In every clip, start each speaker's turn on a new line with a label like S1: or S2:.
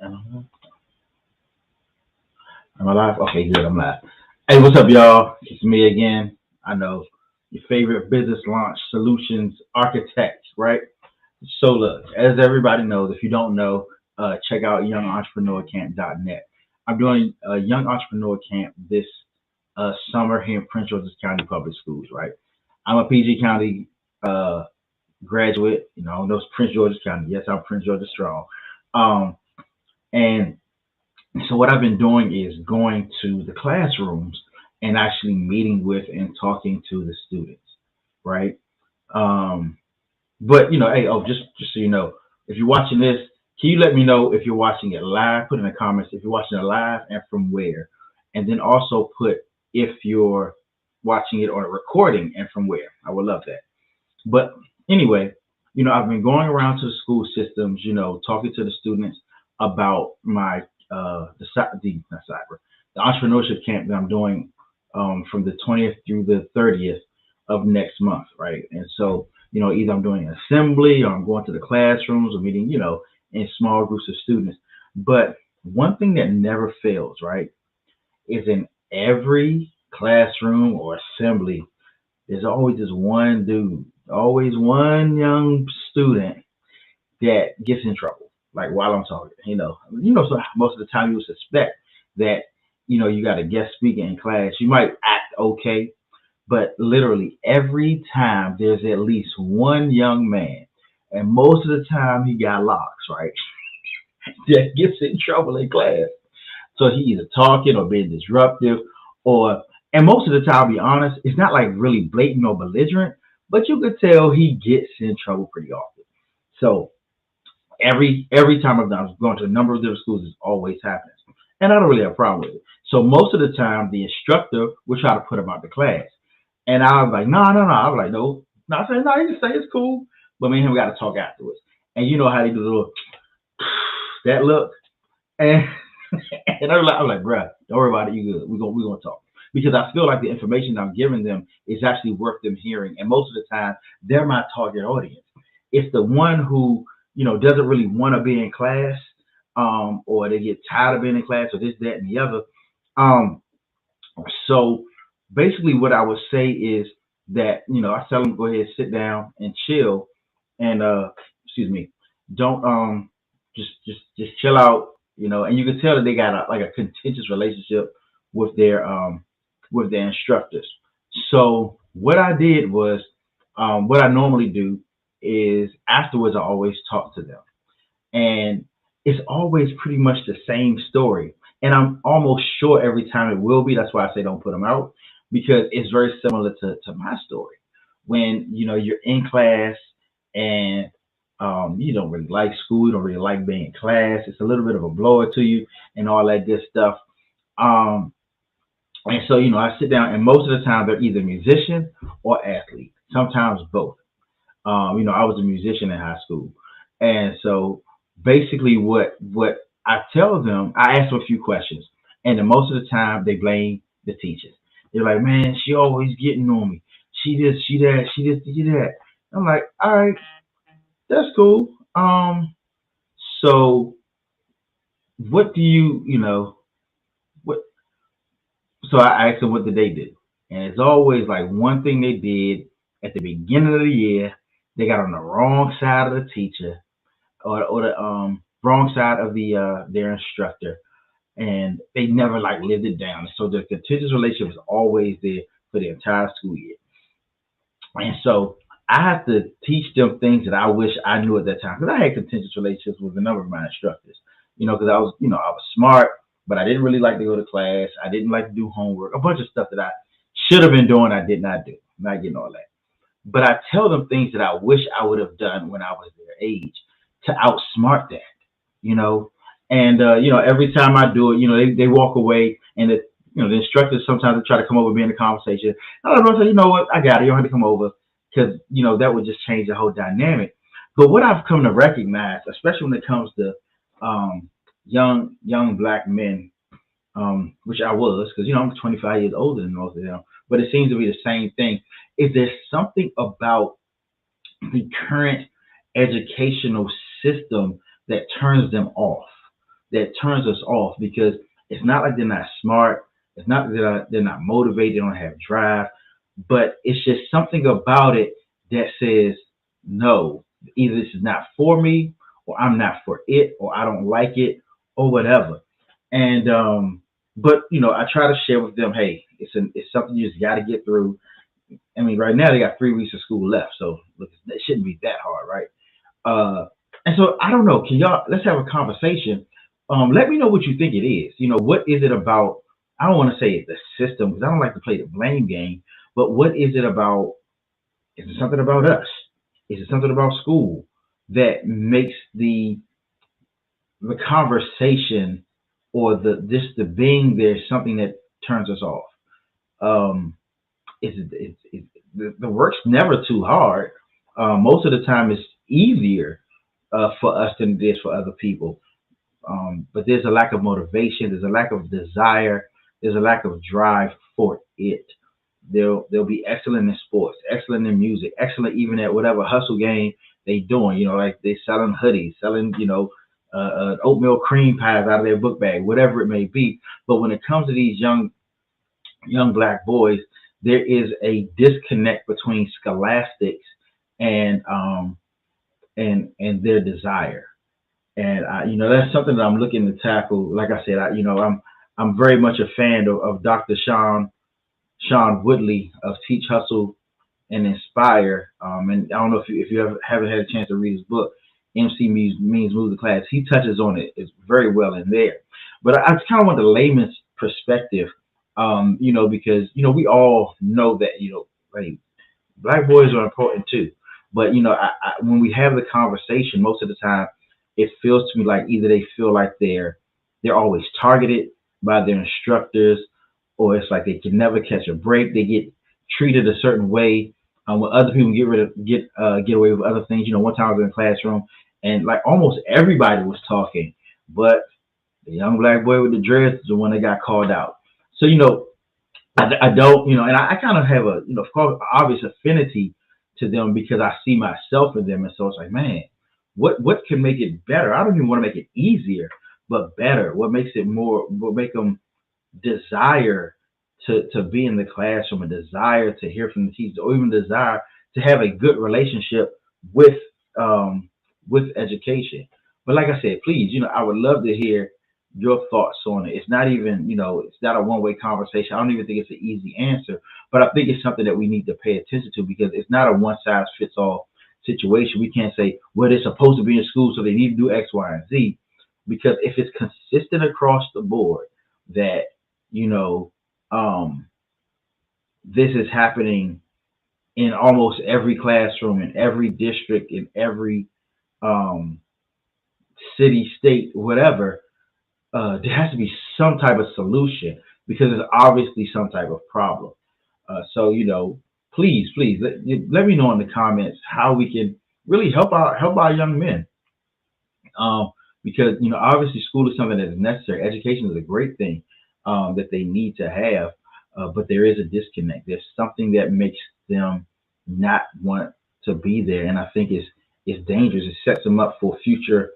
S1: Am I live? Okay, good. I'm live. Hey, what's up, y'all? It's me again. I know your favorite business launch solutions architect, right? So look, as everybody knows, if you don't know, check out youngentrepreneur.camp.net. I'm doing a young entrepreneur camp this summer here in Prince George's County Public Schools, right? I'm a PG County uh, graduate. I know it's Prince George's County. Yes, I'm Prince George's strong. Um, and So what I've been doing is going to the classrooms and actually meeting with and talking to the students, right? Um, but hey, just so you know, if you're watching this, can you let me know if you're watching it live? Put in the comments if you're watching it live and from where, and then also put if you're watching it on a recording and from where. I would love that. But anyway, I've been going around to the school systems, talking to the students about my not cyber, the entrepreneurship camp that I'm doing from the 20th through the 30th of next month, right? And so, either I'm doing an assembly or I'm going to the classrooms or meeting, in small groups of students. But one thing that never fails, right, is in every classroom or assembly there's always this one dude, always one young student that gets in trouble. Like while I'm talking, so most of the time you would suspect that, you got a guest speaker in class. You might act okay, but literally every time there's at least one young man, and most of the time he got locks, right? That gets in trouble in class. So he either talking or being disruptive, or and most of the time, I'll be honest, it's not like really blatant or belligerent, but you could tell he gets in trouble pretty often. So every time I've gone to a number of different schools, it always happens, and I don't really have a problem with it. So most of the time, the instructor will try to put him out the class, and I was like, no, no, no. I was like, no, not saying no. You can say it's cool, but me and him got to talk afterwards. And you know how they do the little that look, and and I'm like, bruh, don't worry about it. You good. We're gonna talk because I feel like the information I'm giving them is actually worth them hearing. And most of the time, they're my target audience. It's the one who doesn't really want to be in class, or they get tired of being in class, or this, that, and the other. Um, so basically, what I would say is that I tell them go ahead, sit down, and chill, and excuse me, don't just chill out, and you can tell that they got like a contentious relationship with their instructors. So what I did was, what I normally do is afterwards I always talk to them, and it's always pretty much the same story. And I'm almost sure every time it will be. That's why I say don't put them out because it's very similar to my story. When you're in class and you don't really like school, you don't really like being in class. It's a little bit of a blower to you and all that good stuff. Um, and so I sit down, and most of the time they're either musician or athlete. Sometimes both. I was a musician in high school, and so basically, what I tell them, I ask them a few questions, and then most of the time they blame the teachers. They're like, "Man, she always getting on me. She this, she that, she this, she that." I'm like, "All right, that's cool. So what do what?" So I asked them what did they do, and it's always like one thing they did at the beginning of the year. They got on the wrong side of the teacher or the wrong side of their instructor, and they never like lived it down. So the contentious relationship is always there for the entire school year, and so I have to teach them things that I wish I knew at that time because I had contentious relationships with a number of my instructors. Because I was smart, but I didn't really like to go to class. I didn't like to do homework, a bunch of stuff that I should have been doing. I did not do. I'm not getting all that. But I tell them things that I wish I would have done when I was their age to outsmart that, you know. And every time I do it, they walk away, and the instructors sometimes try to come over and be in the conversation. I don't know, say, you know what, I got it. You don't have to come over because that would just change the whole dynamic. But what I've come to recognize, especially when it comes to young black men, which I was, because I'm 25 years older than most of them, but it seems to be the same thing. Is there something about the current educational system that turns them off? that turns us off because it's not like they're not smart. It's not that they're not motivated, they don't have drive, but it's just something about it that says, no, either this is not for me, or I'm not for it, or I don't like it, or whatever. And but I try to share with them, hey, it's something you just got to get through. I mean, right now they got 3 weeks of school left, so look, it shouldn't be that hard, right? Uh, and so I don't know. Can y'all let's have a conversation? Let me know what you think it is. What is it about? I don't want to say the system because I don't like to play the blame game. But what is it about? Is it something about us? Is it something about school that makes the conversation or the being there something that turns us off? Um, the work's never too hard. Most of the time, it's easier for us than it is for other people. But there's a lack of motivation. There's a lack of desire. There's a lack of drive for it. They'll be excellent in sports, excellent in music, excellent even at whatever hustle game they doing. Like they selling hoodies, selling oatmeal cream pies out of their book bag, whatever it may be. But when it comes to these young black boys, there is a disconnect between scholastics and and their desire. And that's something that I'm looking to tackle. Like I said, I'm very much a fan of Dr. Sean Woodley of Teach Hustle and Inspire. And I don't know if you haven't had a chance to read his book, MC means move the class. He touches on it's very well in there. But I just kind of want the layman's perspective, because we all know that like black boys are important too. But when we have the conversation, most of the time, it feels to me like either they feel like they're always targeted by their instructors, or it's like they can never catch a break. They get treated a certain way when other people get away with other things. One time I was in a classroom and like almost everybody was talking, but the young black boy with the dreads is the one that got called out. So I don't, and I kind of have a, of course, obvious affinity to them because I see myself in them. And so it's like, man, what can make it better? I don't even want to make it easier, but better. What make them desire to be in the classroom, a desire to hear from the teachers, or even desire to have a good relationship with education. But like I said, please, I would love to hear your thoughts on it. It's not even, it's not a one-way conversation. I don't even think it's an easy answer, but I think it's something that we need to pay attention to because it's not a one-size-fits-all situation. We can't say, well, they're supposed to be in school, so they need to do X, Y, and Z. Because if it's consistent across the board that, this is happening in almost every classroom, in every district, in every um, city, state, whatever, there has to be some type of solution because there's obviously some type of problem. So please let me know in the comments how we can really help our young men. Because obviously school is something that is necessary. Education is a great thing that they need to have, but there is a disconnect. There's something that makes them not want to be there, and I think it's dangerous. It sets them up for future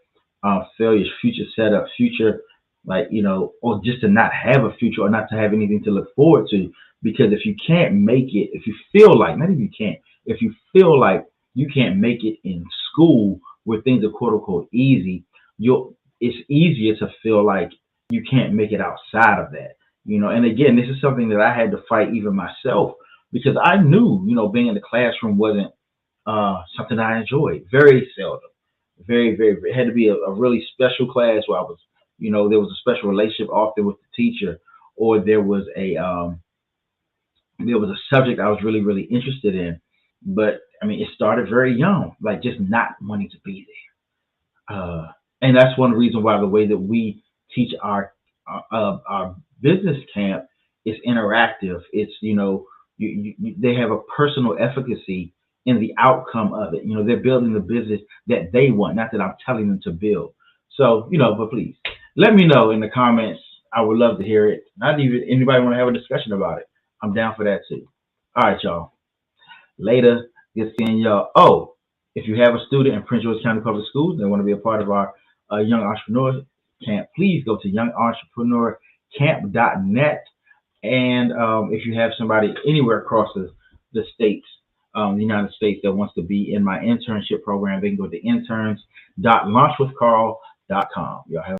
S1: failures, future setup, future or just to not have a future or not to have anything to look forward to. Because if you can't make it, if you feel like, not if you can't, if you feel like you can't make it in school where things are quote unquote easy, it's easier to feel like you can't make it outside of that. And again, this is something that I had to fight even myself because I knew, being in the classroom wasn't something I enjoyed. Very seldom. Very, very, it had to be a really special class where I was, there was a special relationship often with the teacher, or there was a subject I was really, really interested in. But I mean, it started very young, like just not wanting to be there. And that's one reason why the way that we teach our business camp is interactive. It's they have a personal efficacy in the outcome of it. They're building the business that they want, not that I'm telling them to build. So but please let me know in the comments. I would love to hear it. Not even anybody want to have a discussion about it. I'm down for that too. All right, y'all. Later. Good seeing y'all. Oh, if you have a student in Prince George County Public Schools and want to be a part of our Young Entrepreneurs Camp, please go to youngentrepreneur.camp.net. And if you have somebody anywhere across the states, the United States, that wants to be in my internship program, they can go to interns.launchwithcarl.com. Y'all have